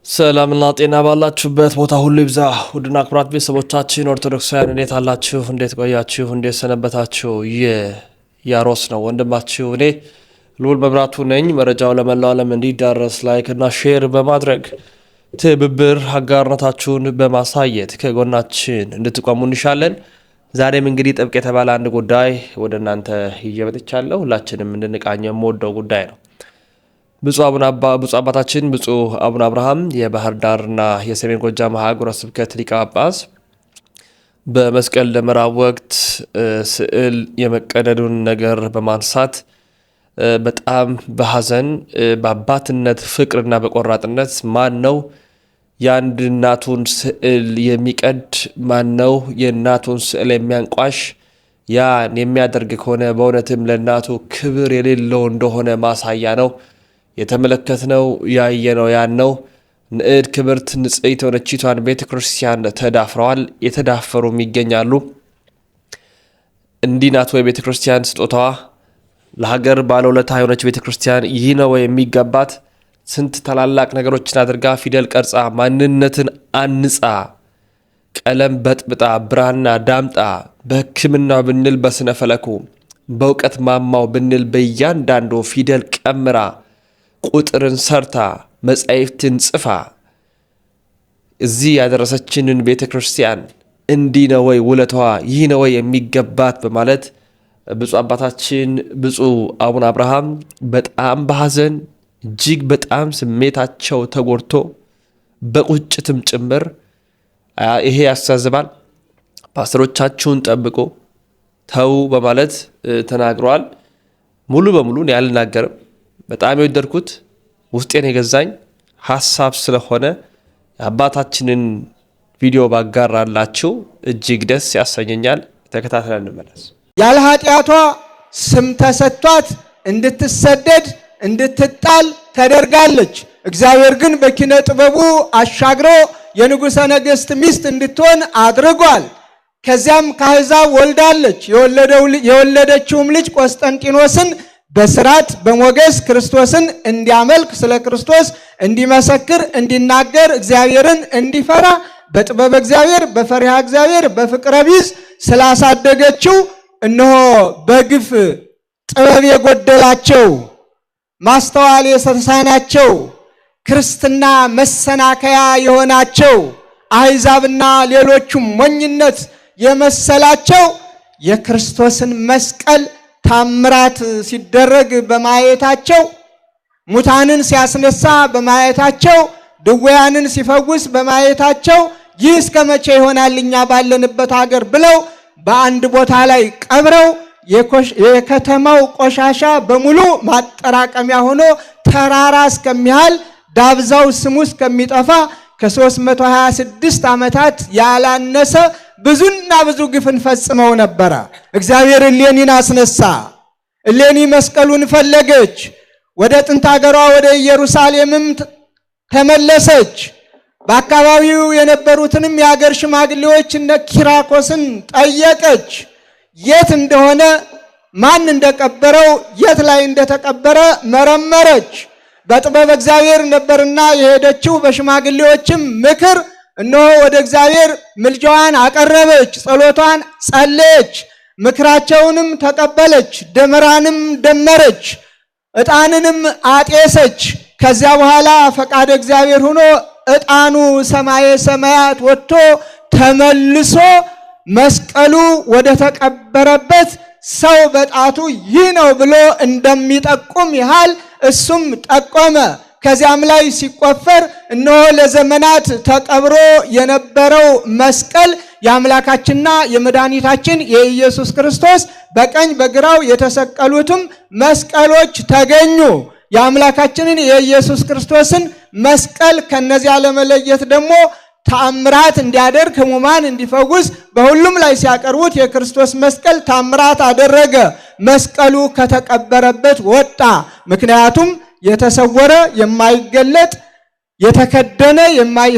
ሰላምና ጤና ባላችሁበት ቦታ ሁሉ ይብዛ። ውድና ክቡራት ቤተሰቦቻችን ኦርቶዶክሳውያን እንዴት አላችሁ? እንዴት ቆያችሁ? እንዴት ሰነበታችሁ? ያሮስ ነው ወንድማችሁ። እኔ ልዑል መብራቱ ነኝ። መረጃው ለመላው ዓለም እንዲዳረስ ላይክ እና ሼር በማድረግ ትብብር አጋርነታችሁን በማሳየት ከጎናችን እንድትቆሙ እንሻለን። ዛሬም እንግዲህ ጥብቅ የተባለ አንድ ጉዳይ ወደ እናንተ ይዤ መጥቻለሁ። ሁላችንም እንድንቃኘው የምወደው ጉዳይ ነው። ብፁዕ አባታችን ብፁዕ አቡነ አብርሃም የባህር ዳርና የሰሜን ጎጃም ሀገረ ስብከት ሊቀ ጳጳስ በመስቀል ደመራ ወቅት ስዕል የመቀደዱን ነገር በማንሳት በጣም በሐዘን በአባትነት ፍቅርና በቆራጥነት ማን ነው የአንድ እናቱን ስዕል የሚቀድ? ማን ነው የእናቱን ስዕል የሚያንቋሽ? ያን የሚያደርግ ከሆነ በእውነትም ለእናቱ ክብር የሌለው እንደሆነ ማሳያ ነው። የተመለከትነው ያየነው ያን ነው። ንዕድ ክብርት ንጽሕት የሆነችቷን ቤተ ክርስቲያን ተዳፍረዋል፣ የተዳፈሩም ይገኛሉ። እንዲህ ናት ወይ ቤተ ክርስቲያን ስጦታዋ? ለሀገር ባለውለታ የሆነች ቤተ ክርስቲያን ይህ ነው የሚገባት? ስንት ታላላቅ ነገሮችን አድርጋ ፊደል ቀርጻ ማንነትን አንጻ ቀለም በጥብጣ ብራና ዳምጣ በሕክምና ብንል በስነ ፈለኩ በእውቀት ማማው ብንል በእያንዳንዱ ፊደል ቀምራ ቁጥርን ሰርታ መጻሕፍትን ጽፋ እዚህ ያደረሰችንን ቤተ ክርስቲያን እንዲህ ነው ወይ ውለታዋ? ይህ ነው ወይ የሚገባት? በማለት ብፁዕ አባታችን ብፁዕ አቡነ አብርሃም በጣም በሐዘን እጅግ በጣም ስሜታቸው ተጎድቶ በቁጭትም ጭምር ይሄ ያሳዝባል፣ ፓስተሮቻችሁን ጠብቆ ተው በማለት ተናግረዋል። ሙሉ በሙሉ እኔ አልናገርም። በጣም የወደድኩት ውስጤን የገዛኝ ሀሳብ ስለሆነ የአባታችንን ቪዲዮ ባጋራላችሁ እጅግ ደስ ያሰኘኛል። ተከታትለን እንመለስ። ያለ ኃጢአቷ ስም ተሰጥቷት እንድትሰደድ እንድትጣል ተደርጋለች። እግዚአብሔር ግን በኪነ ጥበቡ አሻግሮ የንጉሠ ነገሥት ሚስት እንድትሆን አድርጓል። ከዚያም ከአሕዛብ ወልዳለች። የወለደችውም ልጅ ቆስጠንጢኖስን በስራት በሞገስ ክርስቶስን እንዲያመልክ ስለ ክርስቶስ እንዲመሰክር እንዲናገር እግዚአብሔርን እንዲፈራ በጥበብ እግዚአብሔር በፈሪሃ እግዚአብሔር በፍቅረ ቢጽ ስላሳደገችው እነሆ በግፍ ጥበብ የጎደላቸው ማስተዋል የተሳናቸው ክርስትና መሰናከያ የሆናቸው አሕዛብና ሌሎቹም ሞኝነት የመሰላቸው የክርስቶስን መስቀል ታምራት ሲደረግ በማየታቸው ሙታንን ሲያስነሳ በማየታቸው ድውያንን ሲፈውስ በማየታቸው ይህ እስከ መቼ ይሆናል እኛ ባለንበት ሀገር ብለው በአንድ ቦታ ላይ ቀብረው የከተማው ቆሻሻ በሙሉ ማጠራቀሚያ ሆኖ ተራራ እስከሚያህል ዳብዛው ስሙ እስከሚጠፋ ከ326 ዓመታት ያላነሰ ብዙና ብዙ ግፍን ፈጽመው ነበረ። እግዚአብሔር እሌኒን አስነሳ። እሌኒ መስቀሉን ፈለገች። ወደ ጥንት ሀገሯ ወደ ኢየሩሳሌምም ተመለሰች። በአካባቢው የነበሩትንም የሀገር ሽማግሌዎች እነ ኪራኮስን ጠየቀች። የት እንደሆነ ማን እንደቀበረው የት ላይ እንደተቀበረ መረመረች። በጥበብ እግዚአብሔር ነበርና የሄደችው በሽማግሌዎችም ምክር እነሆ ወደ እግዚአብሔር ምልጃዋን አቀረበች፣ ጸሎቷን ጸለየች፣ ምክራቸውንም ተቀበለች፣ ደመራንም ደመረች፣ ዕጣንንም አጤሰች። ከዚያ በኋላ ፈቃደ እግዚአብሔር ሆኖ ዕጣኑ ሰማየ ሰማያት ወጥቶ ተመልሶ መስቀሉ ወደ ተቀበረበት ሰው በጣቱ ይህ ነው ብሎ እንደሚጠቁም ያህል እሱም ጠቆመ። ከዚያም ላይ ሲቆፈር እነሆ ለዘመናት ተቀብሮ የነበረው መስቀል የአምላካችንና የመድኃኒታችን የኢየሱስ ክርስቶስ በቀኝ በግራው የተሰቀሉትም መስቀሎች ተገኙ። የአምላካችንን የኢየሱስ ክርስቶስን መስቀል ከነዚያ ለመለየት ደግሞ ተአምራት እንዲያደርግ ሕሙማን እንዲፈውስ በሁሉም ላይ ሲያቀርቡት የክርስቶስ መስቀል ተአምራት አደረገ። መስቀሉ ከተቀበረበት ወጣ። ምክንያቱም የተሰወረ የማይገለጥ የተከደነ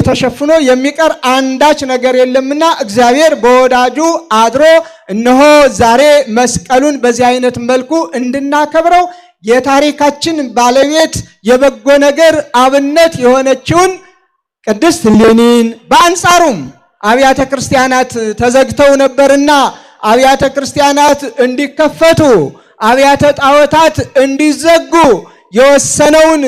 ተሸፍኖ የሚቀር አንዳች ነገር የለምና እግዚአብሔር በወዳጁ አድሮ እነሆ ዛሬ መስቀሉን በዚህ አይነት መልኩ እንድናከብረው የታሪካችን ባለቤት የበጎ ነገር አብነት የሆነችውን ቅድስት እሌኒን። በአንጻሩም አብያተ ክርስቲያናት ተዘግተው ነበርና አብያተ ክርስቲያናት እንዲከፈቱ አብያተ ጣዖታት እንዲዘጉ የወሰነውን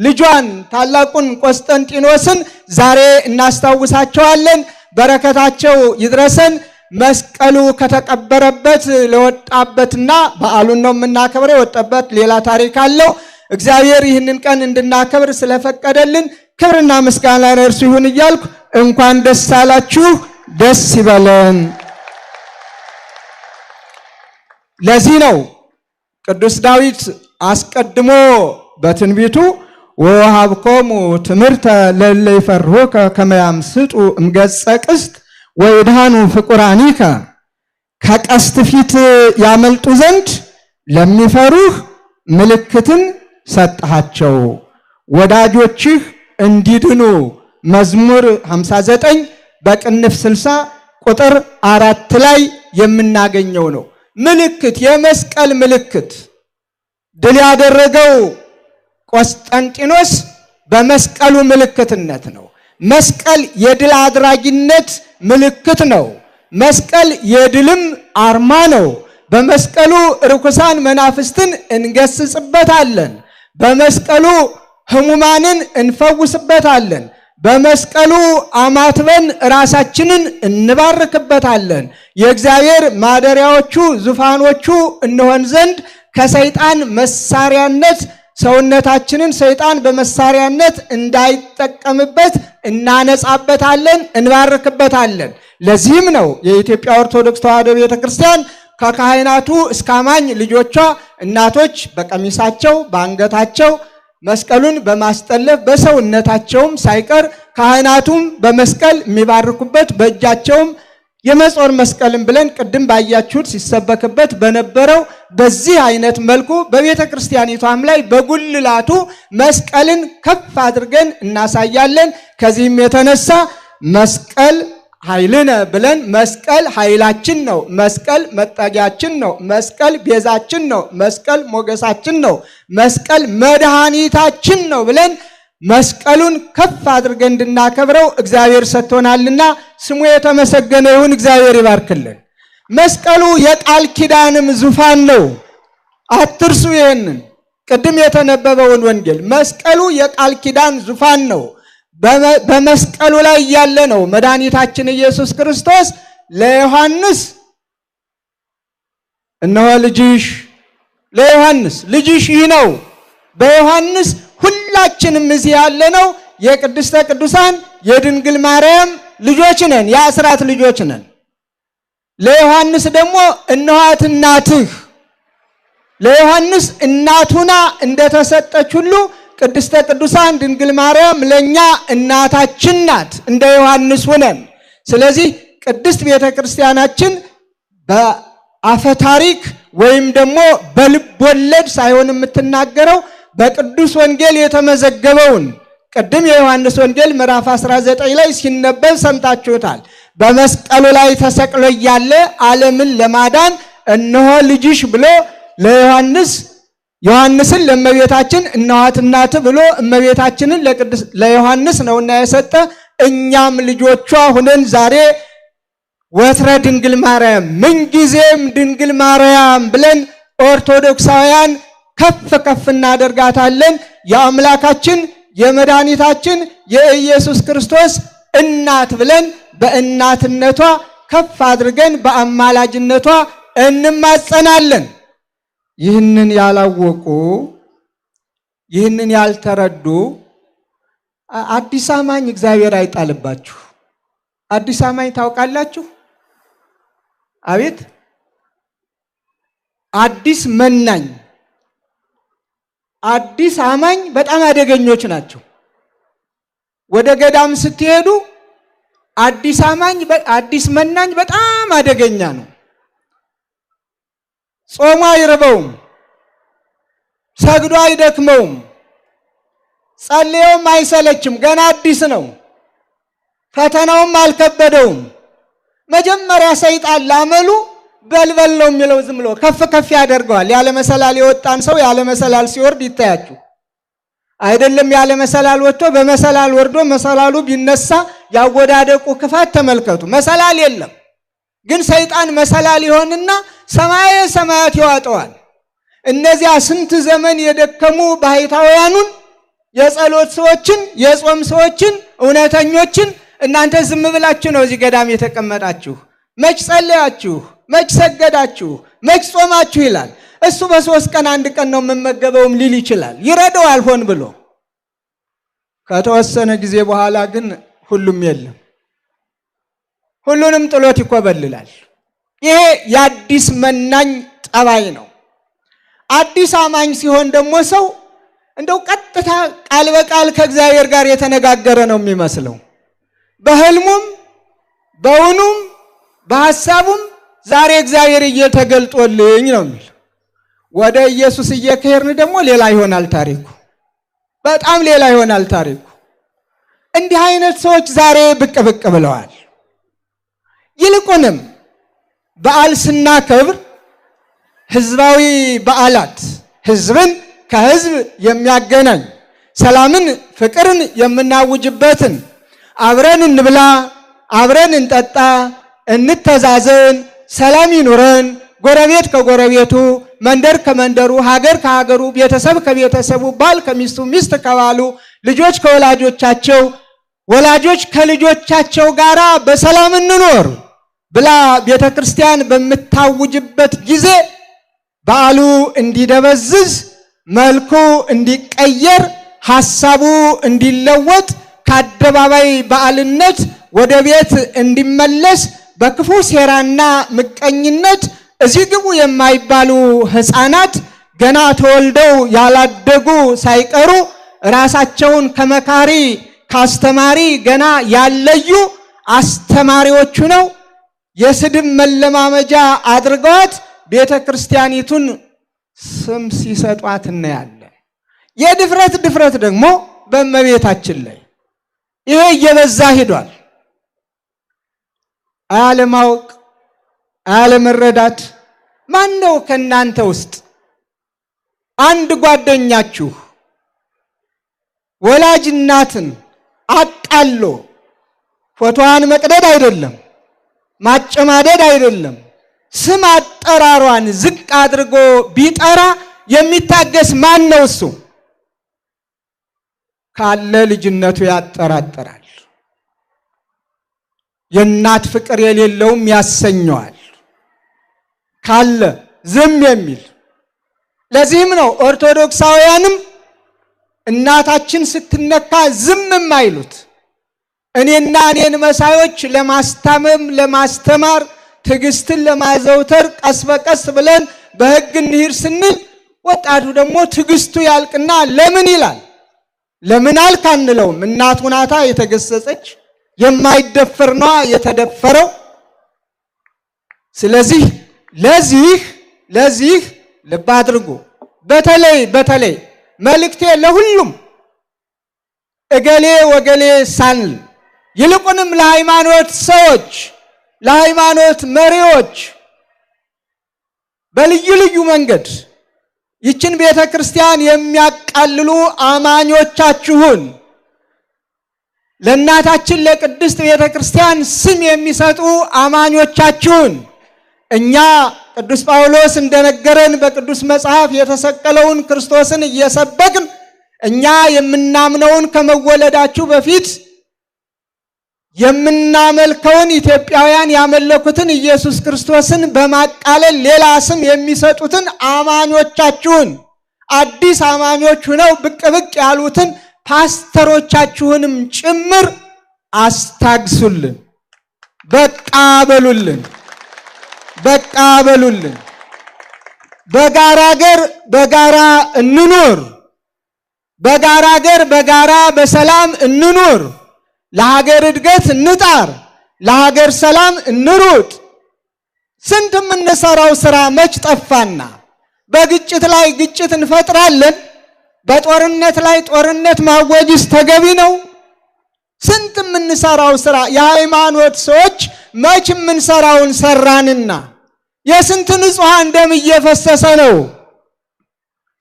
ልጇን ታላቁን ቆስጠንጢኖስን ዛሬ እናስታውሳቸዋለን። በረከታቸው ይድረሰን። መስቀሉ ከተቀበረበት ለወጣበትና በዓሉን ነው የምናከብረው። የወጣበት ሌላ ታሪክ አለው። እግዚአብሔር ይህንን ቀን እንድናከብር ስለፈቀደልን ክብርና ምስጋና ለእርሱ ይሁን እያልኩ እንኳን ደስ አላችሁ፣ ደስ ይበለን። ለዚህ ነው ቅዱስ ዳዊት አስቀድሞ በትንቢቱ ወወሀብኮሙ ትምህርተ ለእለ ይፈርሁከ ከመ ያምስጡ እምገጸ ቅስት ወይድሃኑ ፍቁራኒከ፣ ከቀስት ፊት ያመልጡ ዘንድ ለሚፈሩህ ምልክትን ሰጠሃቸው፣ ወዳጆችህ እንዲድኑ። መዝሙር 59 በቅንፍ 60 ቁጥር 4 ላይ የምናገኘው ነው። ምልክት፣ የመስቀል ምልክት ድል ያደረገው ቆስጠንጢኖስ በመስቀሉ ምልክትነት ነው። መስቀል የድል አድራጊነት ምልክት ነው። መስቀል የድልም አርማ ነው። በመስቀሉ ርኩሳን መናፍስትን እንገስጽበታለን። በመስቀሉ ሕሙማንን እንፈውስበታለን። በመስቀሉ አማትበን ራሳችንን እንባርክበታለን። የእግዚአብሔር ማደሪያዎቹ ዙፋኖቹ እንሆን ዘንድ ከሰይጣን መሳሪያነት ሰውነታችንን ሰይጣን በመሳሪያነት እንዳይጠቀምበት እናነጻበታለን፣ እንባርክበታለን። ለዚህም ነው የኢትዮጵያ ኦርቶዶክስ ተዋሕዶ ቤተክርስቲያን ከካህናቱ እስከ አማኝ ልጆቿ እናቶች በቀሚሳቸው በአንገታቸው መስቀሉን በማስጠለፍ በሰውነታቸውም ሳይቀር ካህናቱም በመስቀል የሚባርኩበት በእጃቸውም የመጾር መስቀልን ብለን ቅድም ባያችሁት ሲሰበክበት በነበረው በዚህ አይነት መልኩ በቤተ ክርስቲያኒቷም ላይ በጉልላቱ መስቀልን ከፍ አድርገን እናሳያለን። ከዚህም የተነሳ መስቀል ኃይልነ ብለን መስቀል ኃይላችን ነው፣ መስቀል መጠጊያችን ነው፣ መስቀል ቤዛችን ነው፣ መስቀል ሞገሳችን ነው፣ መስቀል መድኃኒታችን ነው ብለን መስቀሉን ከፍ አድርገን እንድናከብረው እግዚአብሔር ሰጥቶናልና ስሙ የተመሰገነ ይሁን። እግዚአብሔር ይባርክልን። መስቀሉ የቃል ኪዳንም ዙፋን ነው። አትርሱ ይሄንን ቅድም የተነበበውን ወንጌል። መስቀሉ የቃል ኪዳን ዙፋን ነው። በመስቀሉ ላይ ያለ ነው መድኃኒታችን ኢየሱስ ክርስቶስ ለዮሐንስ እነሆ ልጅሽ፣ ለዮሐንስ ልጅሽ ይህ ነው። በዮሐንስ ሁላችንም እዚህ ያለ ነው የቅድስተ ቅዱሳን የድንግል ማርያም ልጆች ነን፣ የአስራት ልጆች ነን። ለዮሐንስ ደግሞ እነኋት እናትህ፣ ለዮሐንስ እናቱና እንደተሰጠች ሁሉ ቅድስተ ቅዱሳን ድንግል ማርያም ለኛ እናታችን ናት፣ እንደ ዮሐንስ ሆነን። ስለዚህ ቅድስት ቤተ ክርስቲያናችን በአፈ ታሪክ ወይም ደግሞ በልብ ወለድ ሳይሆን የምትናገረው በቅዱስ ወንጌል የተመዘገበውን ቅድም የዮሐንስ ወንጌል ምዕራፍ 19 ላይ ሲነበብ ሰምታችሁታል። በመስቀሉ ላይ ተሰቅሎ እያለ ዓለምን ለማዳን እነሆ ልጅሽ ብሎ ዮሐንስን ለእመቤታችን እነኋት እናትህ ብሎ እመቤታችንን ለዮሐንስ ነውና የሰጠ። እኛም ልጆቿ ሁነን ዛሬ ወትረ ድንግል ማርያም ምንጊዜም ድንግል ማርያም ብለን ኦርቶዶክሳውያን ከፍ ከፍ እናደርጋታለን። የአምላካችን የመድኃኒታችን የኢየሱስ ክርስቶስ እናት ብለን በእናትነቷ ከፍ አድርገን በአማላጅነቷ እንማጸናለን። ይህንን ያላወቁ ይህንን ያልተረዱ አዲስ አማኝ እግዚአብሔር አይጣልባችሁ። አዲስ አማኝ ታውቃላችሁ? አቤት አዲስ መናኝ አዲስ አማኝ በጣም አደገኞች ናቸው። ወደ ገዳም ስትሄዱ አዲስ አማኝ አዲስ መናኝ በጣም አደገኛ ነው። ጾሙ አይርበውም፣ ሰግዶ አይደክመውም፣ ጸልየውም አይሰለችም። ገና አዲስ ነው። ፈተናውም አልከበደውም። መጀመሪያ ሰይጣን ላመሉ በልበል ነው የሚለው። ዝም ብሎ ከፍ ከፍ ያደርገዋል። ያለ መሰላል የወጣን ሰው ያለ መሰላል ሲወርድ ይታያችሁ። አይደለም ያለ መሰላል ወጥቶ በመሰላል ወርዶ መሰላሉ ቢነሳ ያወዳደቁ ክፋት ተመልከቱ። መሰላል የለም ግን ሰይጣን መሰላል ይሆንና ሰማየ ሰማያት ይዋጠዋል። እነዚያ ስንት ዘመን የደከሙ ባሕታውያኑን የጸሎት ሰዎችን የጾም ሰዎችን እውነተኞችን እናንተ ዝም ብላችሁ ነው እዚህ ገዳም የተቀመጣችሁ፣ መች ጸለያችሁ፣ መች ሰገዳችሁ፣ መች ጾማችሁ ይላል። እሱ በ3 ቀን 1 ቀን ነው መመገበውም ሊል ይችላል፣ ይረዳዋል ሆን ብሎ። ከተወሰነ ጊዜ በኋላ ግን ሁሉም የለም፣ ሁሉንም ጥሎት ይኮበልላል። ይሄ የአዲስ መናኝ ጠባይ ነው። አዲስ አማኝ ሲሆን ደግሞ ሰው እንደው ቀጥታ ቃል በቃል ከእግዚአብሔር ጋር የተነጋገረ ነው የሚመስለው። በህልሙም በውኑም በሐሳቡም ዛሬ እግዚአብሔር እየተገልጦልኝ ነው የሚል። ወደ ኢየሱስ እየከሄርን ደግሞ ሌላ ይሆናል ታሪኩ፣ በጣም ሌላ ይሆናል ታሪኩ። እንዲህ አይነት ሰዎች ዛሬ ብቅ ብቅ ብለዋል። ይልቁንም በዓል ስናከብር ህዝባዊ በዓላት ህዝብን ከህዝብ የሚያገናኝ ሰላምን ፍቅርን የምናውጅበትን አብረን እንብላ፣ አብረን እንጠጣ፣ እንተዛዘን፣ ሰላም ይኑረን፣ ጎረቤት ከጎረቤቱ፣ መንደር ከመንደሩ፣ ሀገር ከሀገሩ፣ ቤተሰብ ከቤተሰቡ፣ ባል ከሚስቱ፣ ሚስት ከባሉ፣ ልጆች ከወላጆቻቸው፣ ወላጆች ከልጆቻቸው ጋር በሰላም እንኖር ብላ ቤተ ክርስቲያን በምታውጅበት ጊዜ በዓሉ እንዲደበዝዝ፣ መልኩ እንዲቀየር፣ ሐሳቡ እንዲለወጥ፣ ከአደባባይ በዓልነት ወደ ቤት እንዲመለስ በክፉ ሴራና ምቀኝነት እዚህ ግቡ የማይባሉ ሕፃናት ገና ተወልደው ያላደጉ ሳይቀሩ ራሳቸውን ከመካሪ ካስተማሪ ገና ያለዩ አስተማሪዎቹ ነው የስድብ መለማመጃ አድርገዋት ቤተ ክርስቲያኒቱን ስም ሲሰጧት እናያለን። የድፍረት ደግሞ በእመቤታችን ላይ ይሄ እየበዛ ሄዷል። አለማወቅ፣ አለመረዳት። ማን ነው ከናንተ ውስጥ አንድ ጓደኛችሁ ወላጅ እናትን አጣሎ ፎቶዋን መቅደድ አይደለም ማጨማደድ አይደለም ስም አጠራሯን ዝቅ አድርጎ ቢጠራ የሚታገስ ማን ነው? እሱ ካለ ልጅነቱ ያጠራጠራል። የእናት ፍቅር የሌለውም ያሰኘዋል ካለ ዝም የሚል። ለዚህም ነው ኦርቶዶክሳውያንም እናታችን ስትነካ ዝም የማይሉት። እኔና እኔን መሳዮች ለማስታመም ለማስተማር ትዕግስትን ለማዘውተር ቀስ በቀስ ብለን በሕግ እንሂድ ስንል ወጣቱ ደግሞ ትዕግስቱ ያልቅና ለምን ይላል። ለምን አልክ አንለውም። እናቱ ናታ የተገሰጸች፣ የማይደፈር ነው የተደፈረው። ስለዚህ ለዚህ ልብ አድርጉ። በተለይ መልእክቴ ለሁሉም እገሌ ወገሌ ሳንል ይልቁንም ለሃይማኖት ሰዎች ለሃይማኖት መሪዎች በልዩ ልዩ መንገድ ይችን ቤተ ክርስቲያን የሚያቃልሉ አማኞቻችሁን ለእናታችን ለቅድስት ቤተ ክርስቲያን ስም የሚሰጡ አማኞቻችሁን እኛ ቅዱስ ጳውሎስ እንደነገረን በቅዱስ መጽሐፍ የተሰቀለውን ክርስቶስን እየሰበክን እኛ የምናምነውን ከመወለዳችሁ በፊት የምናመልከውን ኢትዮጵያውያን ያመለኩትን ኢየሱስ ክርስቶስን በማቃለል ሌላ ስም የሚሰጡትን አማኞቻችሁን አዲስ አማኞች ሆነው ብቅ ያሉትን ፓስተሮቻችሁንም ጭምር አስታግሱልን። በቃ በሉልን። በጋራ ሀገር በጋራ እንኑር። በጋራ ሀገር በጋራ በሰላም እንኑር። ለሀገር እድገት እንጣር። ለሀገር ሰላም እንሩጥ። ስንት የምንሰራው ስራ መች ጠፋና? በግጭት ላይ ግጭት እንፈጥራለን። በጦርነት ላይ ጦርነት ማወጅስ ተገቢ ነው? ስንት የምንሰራው ስራ የሃይማኖት ሰዎች መች የምንሰራውን ሰራንና የስንት ንጹሃን ደም እየፈሰሰ ነው።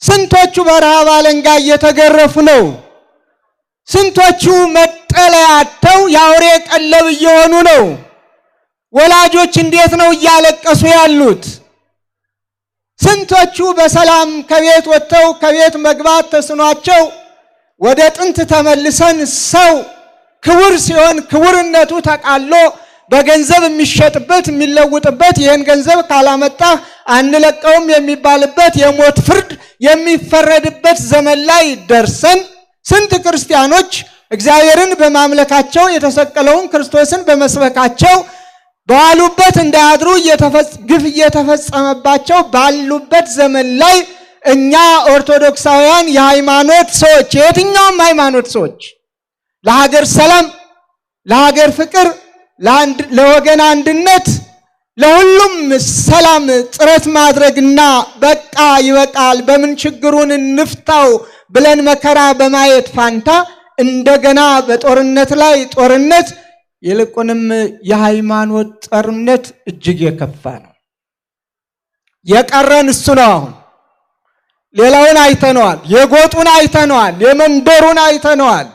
ስንቶቹ በረሃብ አለንጋ እየተገረፉ ነው። ስንቶቹ መጠለያ አጥተው የአውሬ ቀለብ እየሆኑ ነው። ወላጆች እንዴት ነው እያለቀሱ ያሉት? ስንቶቹ በሰላም ከቤት ወጥተው ከቤት መግባት ተስኗቸው ወደ ጥንት ተመልሰን ሰው ክቡር ሲሆን ክቡርነቱ ተቃሎ በገንዘብ የሚሸጥበት የሚለውጥበት ይህን ገንዘብ ካላመጣ አንለቀውም የሚባልበት የሞት ፍርድ የሚፈረድበት ዘመን ላይ ደርሰን ስንት ክርስቲያኖች እግዚአብሔርን በማምለካቸው የተሰቀለውን ክርስቶስን በመስበካቸው ባሉበት እንዳያድሩ ግፍ እየተፈጸመባቸው ባሉበት ዘመን ላይ እኛ ኦርቶዶክሳውያን የሃይማኖት ሰዎች የትኛውም ሃይማኖት ሰዎች ለሀገር ሰላም፣ ለሀገር ፍቅር፣ ለወገን አንድነት፣ ለሁሉም ሰላም ጥረት ማድረግና በቃ ይበቃል በምን ችግሩን እንፍታው ብለን መከራ በማየት ፋንታ እንደገና በጦርነት ላይ ጦርነት ይልቁንም የሃይማኖት ጦርነት እጅግ የከፋ ነው። የቀረን እሱ ነው። አሁን ሌላውን አይተነዋል፣ የጎጡን አይተነዋል፣ የመንደሩን አይተነዋል።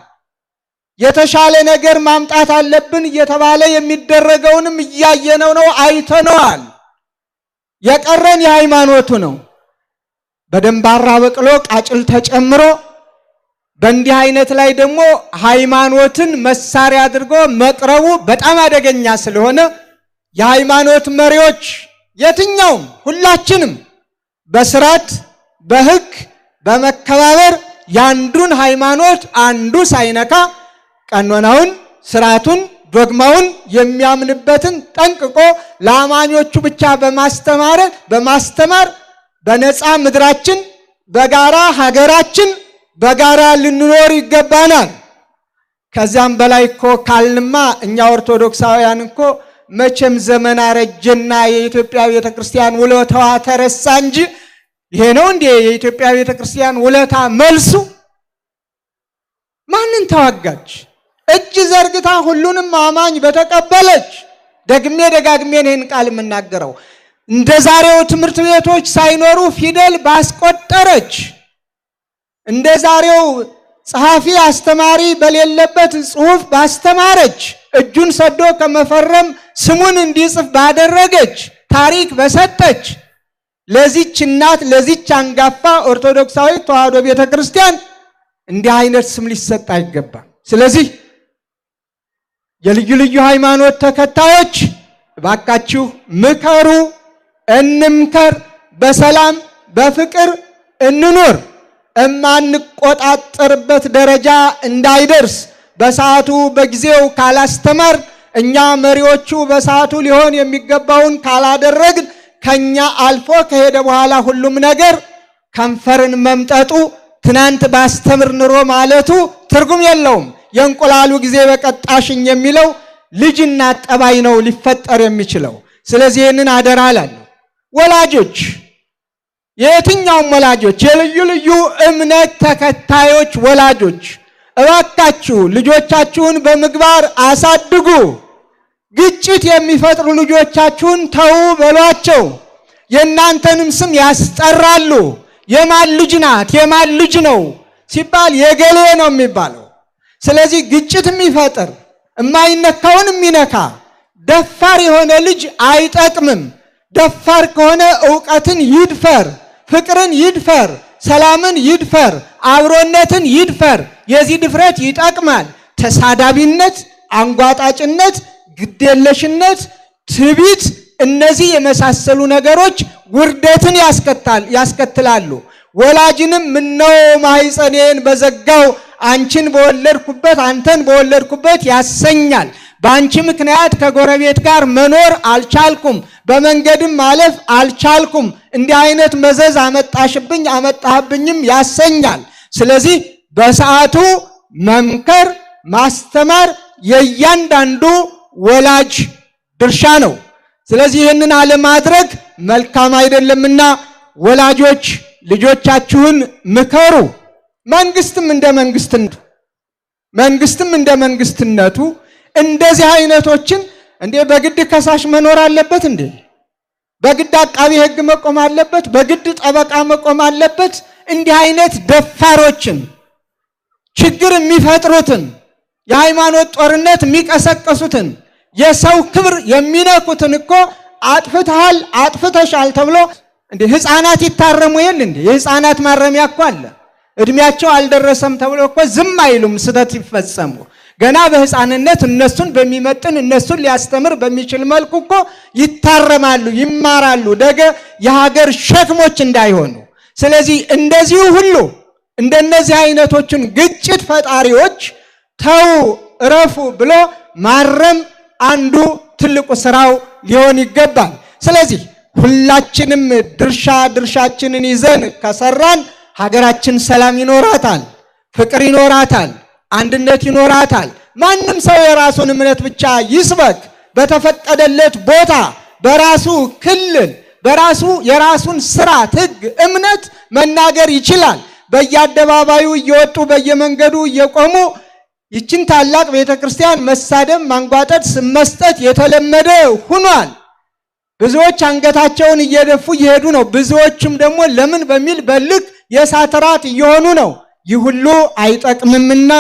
የተሻለ ነገር ማምጣት አለብን እየተባለ የሚደረገውንም እያየነው ነው፣ አይተነዋል። የቀረን የሃይማኖቱ ነው። በደንባራ በቅሎ ቃጭል ተጨምሮ በእንዲህ አይነት ላይ ደግሞ ሃይማኖትን መሳሪያ አድርጎ መቅረቡ በጣም አደገኛ ስለሆነ የሃይማኖት መሪዎች የትኛውም ሁላችንም በስርዓት በሕግ በመከባበር ያንዱን ሃይማኖት አንዱ ሳይነካ ቀኖናውን፣ ስርዓቱን፣ ዶግማውን የሚያምንበትን ጠንቅቆ ለአማኞቹ ብቻ በማስተማር በነፃ ምድራችን በጋራ ሀገራችን በጋራ ልንኖር ይገባናል። ከዚያም በላይ እኮ ካልንማ እኛ ኦርቶዶክሳውያን እኮ መቼም ዘመን አረጀና የኢትዮጵያ ቤተክርስቲያን ውለታዋ ተረሳ እንጂ ይሄ ነው እንዴ የኢትዮጵያ ቤተክርስቲያን ውለታ መልሱ? ማንን ተዋጋች? እጅ ዘርግታ ሁሉንም አማኝ በተቀበለች። ደግሜ ደጋግሜ ይህን ቃል የምናገረው እንደ ዛሬው ትምህርት ቤቶች ሳይኖሩ ፊደል ባስቆጠረች፣ እንደ ዛሬው ጸሐፊ አስተማሪ በሌለበት ጽሑፍ ባስተማረች፣ እጁን ሰዶ ከመፈረም ስሙን እንዲጽፍ ባደረገች፣ ታሪክ በሰጠች ለዚች እናት ለዚች አንጋፋ ኦርቶዶክሳዊ ተዋሕዶ ቤተክርስቲያን እንዲህ አይነት ስም ሊሰጥ አይገባም። ስለዚህ የልዩ ልዩ ሃይማኖት ተከታዮች እባካችሁ ምከሩ፣ እንምከር፣ በሰላም በፍቅር እንኑር። እማንቆጣጠርበት ደረጃ እንዳይደርስ በሰዓቱ በጊዜው ካላስተማር እኛ መሪዎቹ በሰዓቱ ሊሆን የሚገባውን ካላደረግን ከኛ አልፎ ከሄደ በኋላ ሁሉም ነገር ከንፈርን መምጠጡ ትናንት ባስተምር ኑሮ ማለቱ ትርጉም የለውም። የእንቁላሉ ጊዜ በቀጣሽኝ የሚለው ልጅና ጠባይ ነው ሊፈጠር የሚችለው። ስለዚህ ይህንን አደራ እላለሁ። ወላጆች፣ የትኛውም ወላጆች፣ የልዩ ልዩ እምነት ተከታዮች ወላጆች እባካችሁ ልጆቻችሁን በምግባር አሳድጉ። ግጭት የሚፈጥሩ ልጆቻችሁን ተው በሏቸው። የእናንተንም ስም ያስጠራሉ። የማን ልጅ ናት የማን ልጅ ነው ሲባል የገሌ ነው የሚባለው። ስለዚህ ግጭት የሚፈጥር የማይነካውን የሚነካ ደፋር የሆነ ልጅ አይጠቅምም። ደፋር ከሆነ ዕውቀትን ይድፈር፣ ፍቅርን ይድፈር፣ ሰላምን ይድፈር፣ አብሮነትን ይድፈር። የዚህ ድፍረት ይጠቅማል። ተሳዳቢነት፣ አንጓጣጭነት፣ ግዴለሽነት፣ ትዕቢት፣ እነዚህ የመሳሰሉ ነገሮች ውርደትን ያስከትላሉ። ወላጅንም ምነው ማኅፀኔን በዘጋው አንቺን በወለድኩበት አንተን በወለድኩበት ያሰኛል። በአንቺ ምክንያት ከጎረቤት ጋር መኖር አልቻልኩም፣ በመንገድም ማለፍ አልቻልኩም፣ እንዲህ አይነት መዘዝ አመጣሽብኝ አመጣህብኝም ያሰኛል። ስለዚህ በሰዓቱ መምከር ማስተማር የእያንዳንዱ ወላጅ ድርሻ ነው። ስለዚህ ይህንን አለማድረግ መልካም አይደለምና ወላጆች ልጆቻችሁን ምከሩ። መንግስትም እንደ መንግስትነቱ እንደዚህ አይነቶችን እንዴ በግድ ከሳሽ መኖር አለበት እንዴ? በግድ አቃቢ ሕግ መቆም አለበት? በግድ ጠበቃ መቆም አለበት? እንዲህ አይነት ደፋሮችን ችግር የሚፈጥሩትን የሃይማኖት ጦርነት የሚቀሰቀሱትን የሰው ክብር የሚነኩትን እኮ አጥፍተሃል አጥፍተሻል ተብሎ እንደ ህፃናት ይታረሙ የለ እንዴ? የህፃናት ማረሚያ እኮ አለ። እድሜያቸው አልደረሰም ተብሎ እኮ ዝም አይሉም። ስተት ይፈጸሙ ገና በህፃንነት እነሱን በሚመጥን እነሱን ሊያስተምር በሚችል መልኩ እኮ ይታረማሉ፣ ይማራሉ፣ ደገ የሀገር ሸክሞች እንዳይሆኑ። ስለዚህ እንደዚሁ ሁሉ እንደነዚህ አይነቶችን ግጭት ፈጣሪዎች ተው እረፉ ብሎ ማረም አንዱ ትልቁ ስራው ሊሆን ይገባል። ስለዚህ ሁላችንም ድርሻችንን ይዘን ከሰራን ሀገራችን ሰላም ይኖራታል፣ ፍቅር ይኖራታል፣ አንድነት ይኖራታል። ማንም ሰው የራሱን እምነት ብቻ ይስበክ፣ በተፈቀደለት ቦታ በራሱ ክልል በራሱ የራሱን ስርዓት ህግ እምነት መናገር ይችላል። በየአደባባዩ እየወጡ በየመንገዱ እየቆሙ ይችን ታላቅ ቤተክርስቲያን መሳደብ፣ ማንጓጠጥ፣ መስጠት የተለመደ ሆኗል። ብዙዎች አንገታቸውን እየደፉ እየሄዱ ነው። ብዙዎችም ደግሞ ለምን በሚል በልክ የሳተራት እየሆኑ ነው። ይህ ሁሉ አይጠቅምምና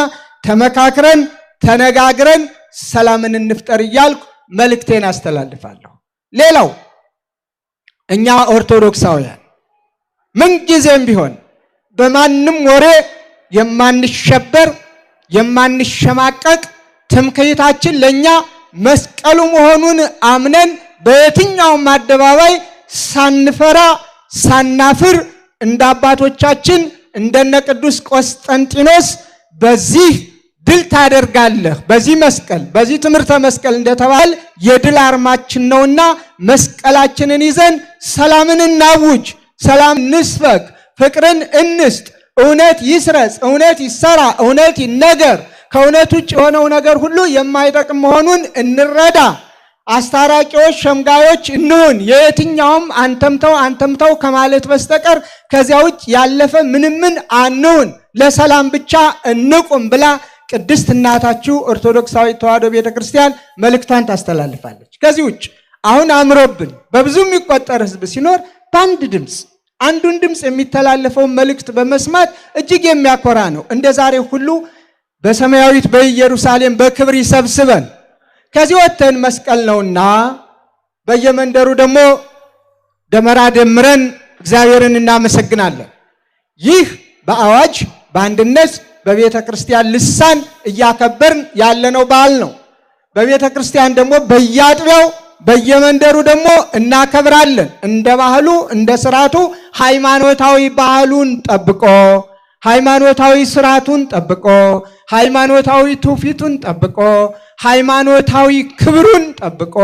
ተመካክረን ተነጋግረን ሰላምን እንፍጠር እያልኩ መልእክቴን አስተላልፋለሁ። ሌላው እኛ ኦርቶዶክሳውያን ምን ጊዜም ቢሆን በማንም ወሬ የማንሸበር የማንሸማቀቅ ትምክህታችን ለኛ መስቀሉ መሆኑን አምነን በየትኛውም አደባባይ ሳንፈራ ሳናፍር እንደ አባቶቻችን እንደነ ቅዱስ ቆስጠንጢኖስ በዚህ ድል ታደርጋለህ፣ በዚህ መስቀል በዚህ ትምህርተ መስቀል እንደተባለ የድል አርማችን ነውና መስቀላችንን ይዘን ሰላምን እናውጅ፣ ሰላም እንስበክ፣ ፍቅርን እንስጥ። እውነት ይስረጽ፣ እውነት ይሰራ፣ እውነት ይነገር። ከእውነት ውጭ የሆነው ነገር ሁሉ የማይጠቅም መሆኑን እንረዳ። አስታራቂዎች ሸምጋዮች እንሁን። የየትኛውም አንተምተው ከማለት በስተቀር ከዚያ ውጭ ያለፈ ምንምን አንሁን። ለሰላም ብቻ እንቁም ብላ ቅድስት እናታችሁ ኦርቶዶክሳዊት ተዋሕዶ ቤተክርስቲያን መልእክቷን ታስተላልፋለች። ከዚህ ውጭ አሁን አምሮብን በብዙ የሚቆጠር ሕዝብ ሲኖር በአንድ ድምፅ አንዱን ድምፅ የሚተላለፈውን መልእክት በመስማት እጅግ የሚያኮራ ነው። እንደ ዛሬ ሁሉ በሰማያዊት በኢየሩሳሌም በክብር ይሰብስበን። ከዚህ ወተን መስቀል ነውና በየመንደሩ ደግሞ ደመራ ደምረን እግዚአብሔርን እናመሰግናለን። ይህ በአዋጅ በአንድነት በቤተ ክርስቲያን ልሳን እያከበርን ያለነው በዓል ነው። በቤተ ክርስቲያን ደግሞ በየአጥቢያው በየመንደሩ ደግሞ እናከብራለን። እንደ ባህሉ እንደ ስርዓቱ ሃይማኖታዊ ባህሉን ጠብቆ ሃይማኖታዊ ስርዓቱን ጠብቆ ሃይማኖታዊ ትውፊቱን ጠብቆ ሃይማኖታዊ ክብሩን ጠብቆ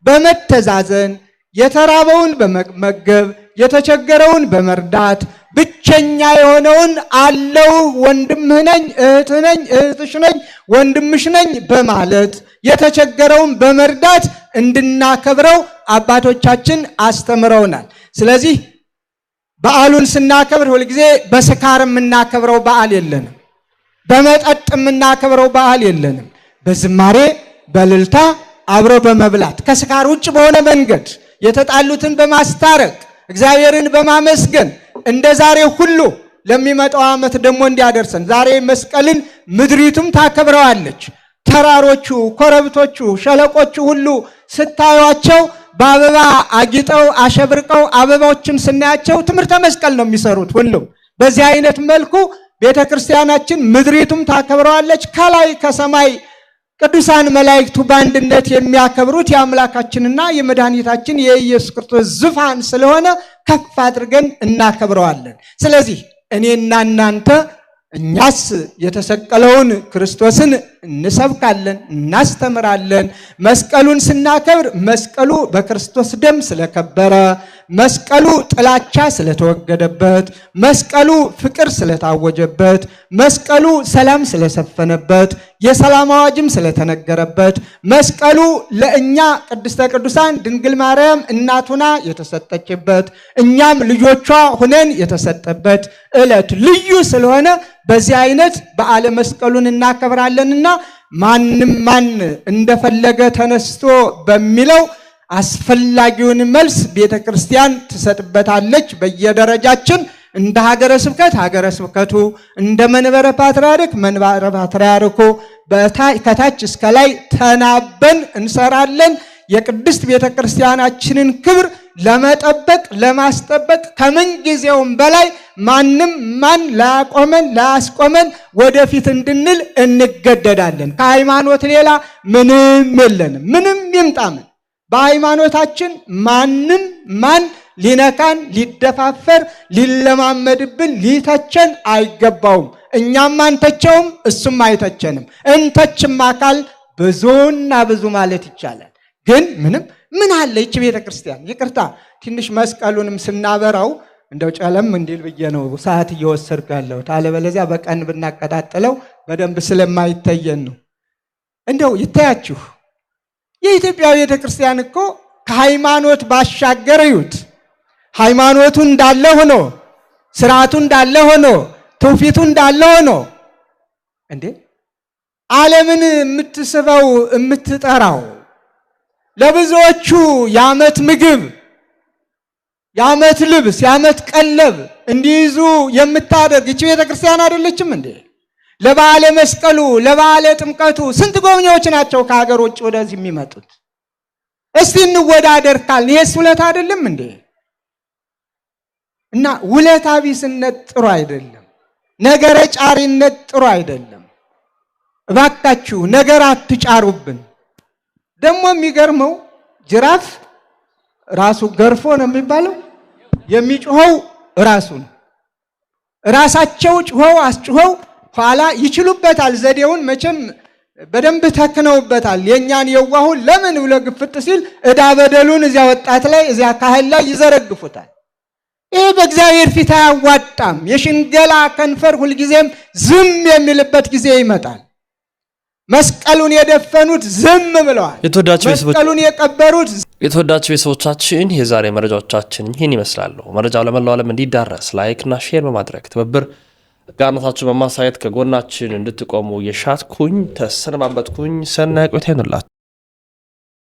በመተዛዘን የተራበውን በመመገብ የተቸገረውን በመርዳት ብቸኛ የሆነውን አለው ወንድምህ ነኝ እህትህ ነኝ እህትሽ ነኝ ወንድምሽ ነኝ በማለት የተቸገረውን በመርዳት እንድናከብረው አባቶቻችን አስተምረውናል። ስለዚህ በዓሉን ስናከብር ሁልጊዜ በስካር የምናከብረው በዓል የለንም፣ በመጠጥ የምናከብረው በዓል የለንም። በዝማሬ በእልልታ አብሮ በመብላት ከስካር ውጭ በሆነ መንገድ የተጣሉትን በማስታረቅ እግዚአብሔርን በማመስገን እንደ ዛሬ ሁሉ ለሚመጣው ዓመት ደግሞ እንዲያደርሰን ዛሬ መስቀልን ምድሪቱም ታከብረዋለች። ተራሮቹ፣ ኮረብቶቹ፣ ሸለቆቹ ሁሉ ስታዩቸው በአበባ አጊጠው አሸብርቀው አበባዎችን ስናያቸው ትምህርተ መስቀል ነው የሚሰሩት ሁሉም። በዚህ አይነት መልኩ ቤተክርስቲያናችን ምድሪቱም ታከብረዋለች። ከላይ ከሰማይ ቅዱሳን መላእክቱ በአንድነት የሚያከብሩት የአምላካችንና የመድኃኒታችን የኢየሱስ ክርስቶስ ዙፋን ስለሆነ ከፍ አድርገን እናከብረዋለን። ስለዚህ እኔና እናንተ እኛስ የተሰቀለውን ክርስቶስን እንሰብካለን፣ እናስተምራለን። መስቀሉን ስናከብር መስቀሉ በክርስቶስ ደም ስለከበረ፣ መስቀሉ ጥላቻ ስለተወገደበት፣ መስቀሉ ፍቅር ስለታወጀበት፣ መስቀሉ ሰላም ስለሰፈነበት፣ የሰላም አዋጅም ስለተነገረበት፣ መስቀሉ ለእኛ ቅድስተ ቅዱሳን ድንግል ማርያም እናቱና የተሰጠችበት እኛም ልጆቿ ሁነን የተሰጠበት ዕለት ልዩ ስለሆነ በዚህ አይነት በዓለ መስቀሉን እናከብራለንና ማንም ማን እንደፈለገ ተነስቶ በሚለው አስፈላጊውን መልስ ቤተክርስቲያን ትሰጥበታለች። በየደረጃችን እንደ ሀገረ ስብከት ሀገረ ስብከቱ፣ እንደ መንበረ ፓትርያርክ መንበረ ፓትርያርኩ ከታች እስከ ላይ ተናበን እንሰራለን። የቅድስት ቤተክርስቲያናችንን ክብር ለመጠበቅ ለማስጠበቅ ከምን ጊዜውም በላይ ማንም ማን ላያስቆመን ወደፊት እንድንል እንገደዳለን። ከሃይማኖት ሌላ ምንም የለንም። ምንም ይምጣምን በሃይማኖታችን ማንም ማን ሊነካን ሊደፋፈር ሊለማመድብን ሊተቸን አይገባውም። እኛም አንተቸውም፣ እሱም አይተቸንም። እንተችም አካል ብዙና ብዙ ማለት ይቻላል። ግን ምን አለ ይቺ ቤተክርስቲያን? ይቅርታ ትንሽ መስቀሉንም ስናበራው እንደው ጨለም እንዲል ብዬ ነው ሰዓት እየወሰድኩ ያለሁት። አለበለዚያ በቀን ብናቀጣጥለው በደንብ ስለማይታየን ነው። እንደው ይታያችሁ የኢትዮጵያ ቤተክርስቲያን እኮ ከሃይማኖት ባሻገር እዩት። ሃይማኖቱ እንዳለ ሆኖ ስርዓቱ እንዳለ ሆኖ ትውፊቱ እንዳለ ሆኖ እንዴ ዓለምን የምትስበው የምትጠራው ለብዙዎቹ የዓመት ምግብ የዓመት ልብስ የዓመት ቀለብ እንዲይዙ የምታደርግ ይህች ቤተክርስቲያን አይደለችም እንዴ? ለበዓለ መስቀሉ ለበዓለ ጥምቀቱ ስንት ጎብኚዎች ናቸው ከሀገር ውጭ ወደዚህ የሚመጡት? እስቲ እንወዳደር ካልን ይሄስ ውለታ አይደለም እንዴ? እና ውለታ ቢስነት ጥሩ አይደለም። ነገረ ጫሪነት ጥሩ አይደለም። እባካችሁ ነገር አትጫሩብን። ደግሞ የሚገርመው ጅራፍ ራሱ ገርፎ ነው የሚባለው። የሚጮኸው ራሱ ነው። ራሳቸው ጮኸው አስጮኸው ኋላ ይችሉበታል። ዘዴውን መቼም በደንብ ተክነውበታል። የኛን የዋሁን ለምን ብሎ ግፍጥ ሲል ዕዳ በደሉን እዚያ ወጣት ላይ እዚያ ካህል ላይ ይዘረግፉታል። ይሄ በእግዚአብሔር ፊት አያዋጣም። የሽንገላ ከንፈር ሁልጊዜም ዝም የሚልበት ጊዜ ይመጣል። መስቀሉን የደፈኑት ዝም ብለዋል። መስቀሉን የቀበሩት። የተወዳችሁ ቤተሰቦቻችን የዛሬ መረጃዎቻችን ይህን ይመስላሉ። መረጃው ለመላው ዓለም እንዲዳረስ ላይክ እና ሼር በማድረግ ትብብር ጋርነታችሁ በማሳየት ከጎናችን እንድትቆሙ የሻትኩኝ ተሰነባበትኩኝ። ሰናይ ቆይታ ይሁንላችሁ።